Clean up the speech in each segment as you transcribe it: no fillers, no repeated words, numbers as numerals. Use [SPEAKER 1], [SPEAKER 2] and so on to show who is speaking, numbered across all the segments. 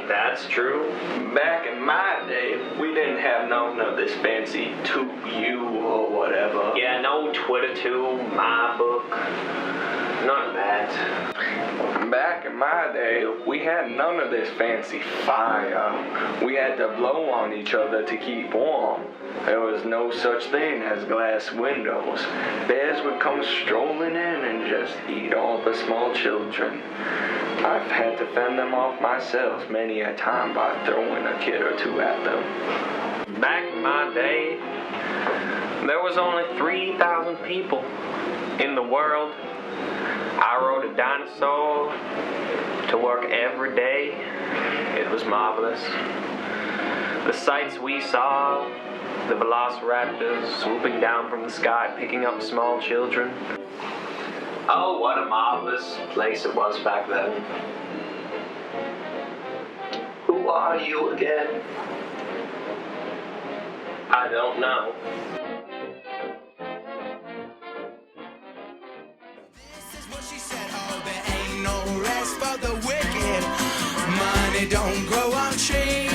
[SPEAKER 1] That's true.
[SPEAKER 2] Back in my day, we didn't have none of this fancy to-you or whatever.
[SPEAKER 1] Yeah, no Twitter tube, my book, none of that.
[SPEAKER 2] Back in my day, we had none of this fancy fire. We had to blow on each other to keep warm. There was no such thing as glass windows. Bears would come strolling in and just eat all the small children. I've had to fend them off myself many a time by throwing a kid or two at them.
[SPEAKER 1] Back in my day, there was only 3,000 people in the world. I rode a dinosaur to work every day. It was marvelous. The sights we saw, the velociraptors swooping down from the sky, picking up small children. Oh, what a marvelous place it was back then.
[SPEAKER 2] Who are you again?
[SPEAKER 1] I don't know.
[SPEAKER 3] She said, oh, there ain't no rest for the wicked. Money don't grow on trees.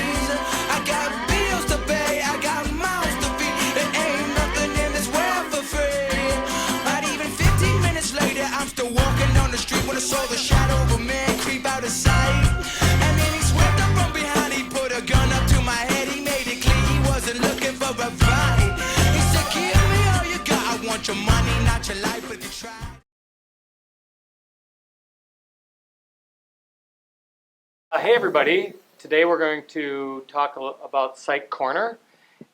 [SPEAKER 3] I got bills to pay, I got mouths to feed. There ain't nothing in this world for free. Not even 15 minutes later, I'm still walking down the street when I saw the shadow of a man creep out of sight. And then he swept up from behind, he put a gun up to my head. He made it clear he wasn't looking for a fight. He said, give me all you got. I want your money, not your life, if you try.
[SPEAKER 4] Hey everybody, today we're going to talk about Psych Corner,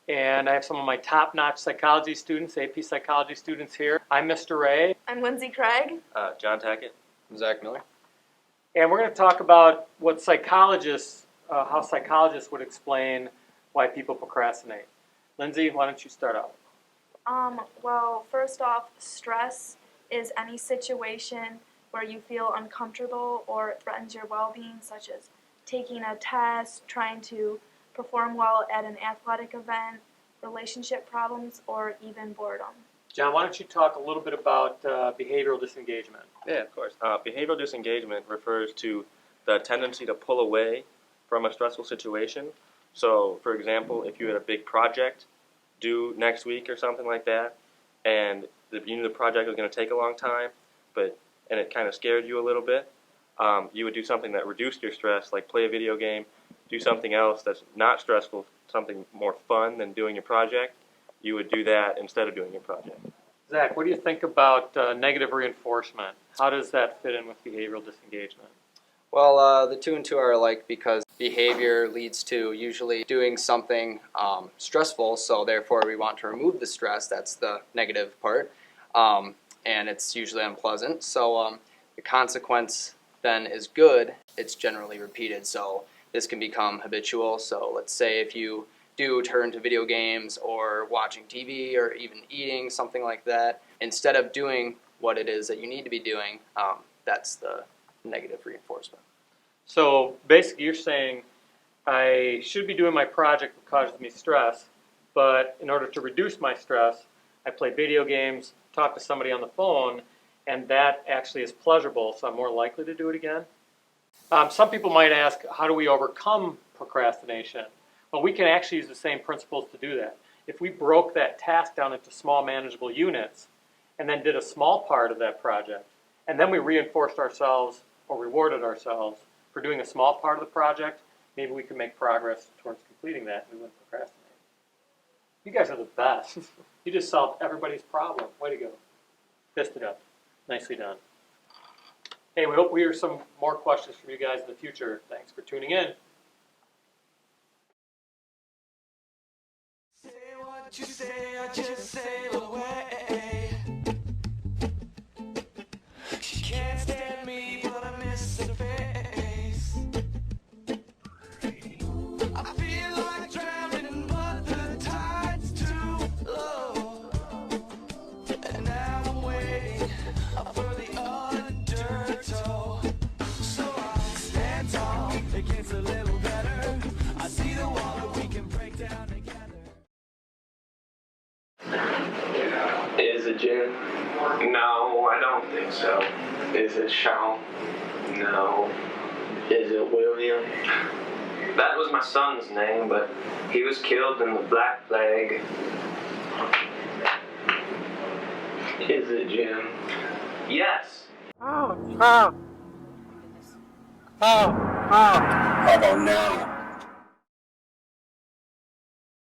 [SPEAKER 4] and I have some of my top-notch psychology students, AP psychology students here. I'm Mr. Ray.
[SPEAKER 5] I'm Lindsay Craig.
[SPEAKER 6] John Tackett.
[SPEAKER 7] Zach Miller.
[SPEAKER 4] And we're going to talk about what psychologists, how psychologists would explain why people procrastinate. Lindsay, why don't you start out?
[SPEAKER 5] Well, first off, stress is any situation where you feel uncomfortable or it threatens your well-being, such as taking a test, trying to perform well at an athletic event, relationship problems, or even boredom.
[SPEAKER 4] John, why don't you talk a little bit about behavioral disengagement?
[SPEAKER 6] Yeah, of course. Behavioral disengagement refers to the tendency to pull away from a stressful situation. So, for example, if you had a big project due next week or something like that, and you knew the project was going to take a long time, and it kind of scared you a little bit, you would do something that reduced your stress, like play a video game, do something else that's not stressful, something more fun than doing your project. You would do that instead of doing your project.
[SPEAKER 4] Zach, what do you think about negative reinforcement? How does that fit in with behavioral disengagement?
[SPEAKER 7] Well, the two and two are alike because behavior leads to usually doing something stressful, so therefore we want to remove the stress. That's the negative part. And it's usually unpleasant. So the consequence then is good. It's generally repeated. So this can become habitual. So let's say if you do turn to video games or watching TV or even eating, something like that, instead of doing what it is that you need to be doing, that's the negative reinforcement.
[SPEAKER 4] So basically you're saying I should be doing my project that causes me stress, but in order to reduce my stress, I play video games, talk to somebody on the phone, and that actually is pleasurable, so I'm more likely to do it again. Some people might ask, how do we overcome procrastination? Well, we can actually use the same principles to do that. If we broke that task down into small manageable units and then did a small part of that project, and then we reinforced ourselves or rewarded ourselves for doing a small part of the project, maybe we can make progress towards completing that and we wouldn't procrastinate. You guys are the best. You just solved everybody's problem. Way to go. Fist it up. Nicely done. Hey, we hope we hear some more questions from you guys in the future. Thanks for tuning in.
[SPEAKER 3] Say what you say, I just sail away. She can't stand me, but I miss her face. I feel like drowning, but the tide's too low. And now I'm waiting for the undertow. So I stand tall against a little better. I see the wall that we can break down together.
[SPEAKER 2] Is it Jim?
[SPEAKER 1] No, I don't think so.
[SPEAKER 2] Is it Sean?
[SPEAKER 1] No.
[SPEAKER 2] Is it William?
[SPEAKER 1] That was my son's name, but he was killed in the Black Plague. Is it, Jim? Yes.
[SPEAKER 8] How about now?